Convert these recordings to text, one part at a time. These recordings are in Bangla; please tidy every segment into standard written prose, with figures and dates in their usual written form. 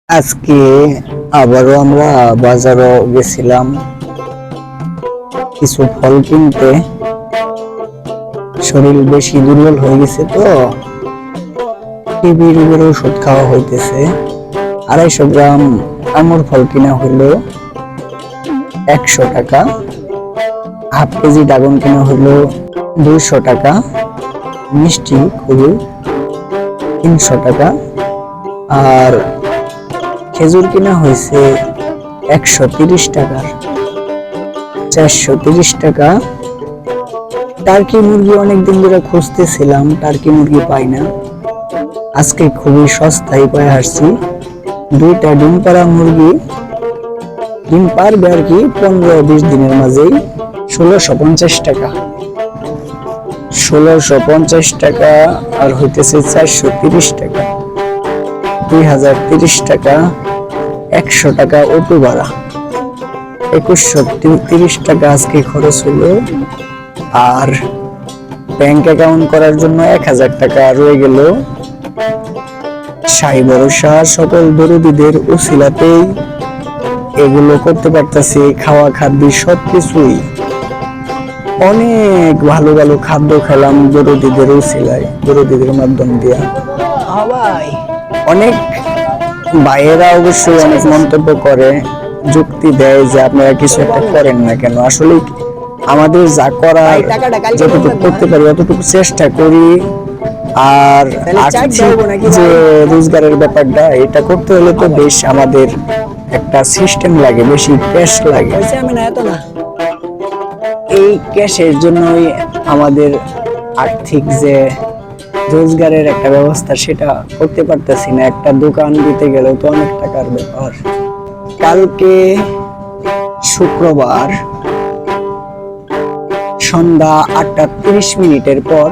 আজকে আবারও আমরা বাজারও গেছিলাম কিছু ফল কিনতে। শরীর বেশি দুর্বল হয়ে গেছে তো টিবি রোগের ওষুধ খাওয়া হইতেছে। 250 গ্রাম আঙুর ফল কিনা হইলো 100 টাকা, হাফ কেজি ড্রাগন কিনা হইলো 200 টাকা, মিষ্টি খজুর 300 টাকা, আর খেজুর কিনা হয়েছে 130 টাকার 430 টাকা। টার্কি মুরগি অনেকদিন ধরে খুঁজতেছিলাম, টার্কি মুরগি পাই না, আজকে খুবই সস্তায় পাই আসছি। 2টা ডিম পাড়া মুরগি, ডিম পারবে আর কি 15-20 দিনের মাঝেই 1650 টাকা। 1650 টাকা আর হইতেছে 430 টাকা, 2030 টাকা, 100 টাকা অটো ভাড়া, 2130 টাকা আজকে খরচ হলো। আর ব্যাংক অ্যাকাউন্ট করার জন্য 1000 টাকা রয়ে গেল। সাই ভরসা সকল দরদীদের উসিলাতেই এগুলো করতে পারতেছি। খাওয়া খাদ্য সবকিছুই অনেক ভালো ভালো খাদ্য খেলাম দরদীদের উসিলায়, দরদীদের মাধ্যম দিয়া। অনেক ভাইয়েরা অবশ্যই অনেক মন্তব্য করে, যুক্তি দেয় যে আপনারা কিছু একটা করেন না কেন। আসলে আমাদের যা করার, যতটুকু করতে পারি অতটুকু চেষ্টা করি। আর আর্থিক যে রোজগারের ব্যাপারটা, এটা করতে হলে তো বেশ আমাদের একটা সিস্টেম লাগে, বেশি ক্যাশ লাগে। এই ক্যাশের জন্যই আমাদের আর্থিক যে রোজগারের একটা ব্যবস্থা সেটা করতে পারতেছি না। একটা দোকান দিতে গেলেও তো অনেক টাকার ব্যাপার। কালকে শুক্রবার সন্ধ্যা 8:30 পর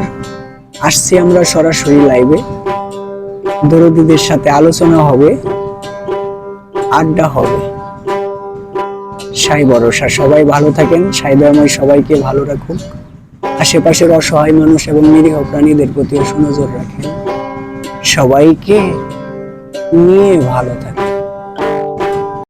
আসছি আমরা সরাসরি লাইভে। দরদীদের সাথে আলোচনা হবে, আড্ডা হবে। সাই ভরসা, সবাই ভালো থাকেন, সাই দয়াময় সবাইকে ভালো রাখুন। আশেপাশের অসহায় মানুষ এবং নিরীহ প্রাণীদের প্রতি সুনজর রাখেন। সবাইকে নিয়ে ভালো থাকেন।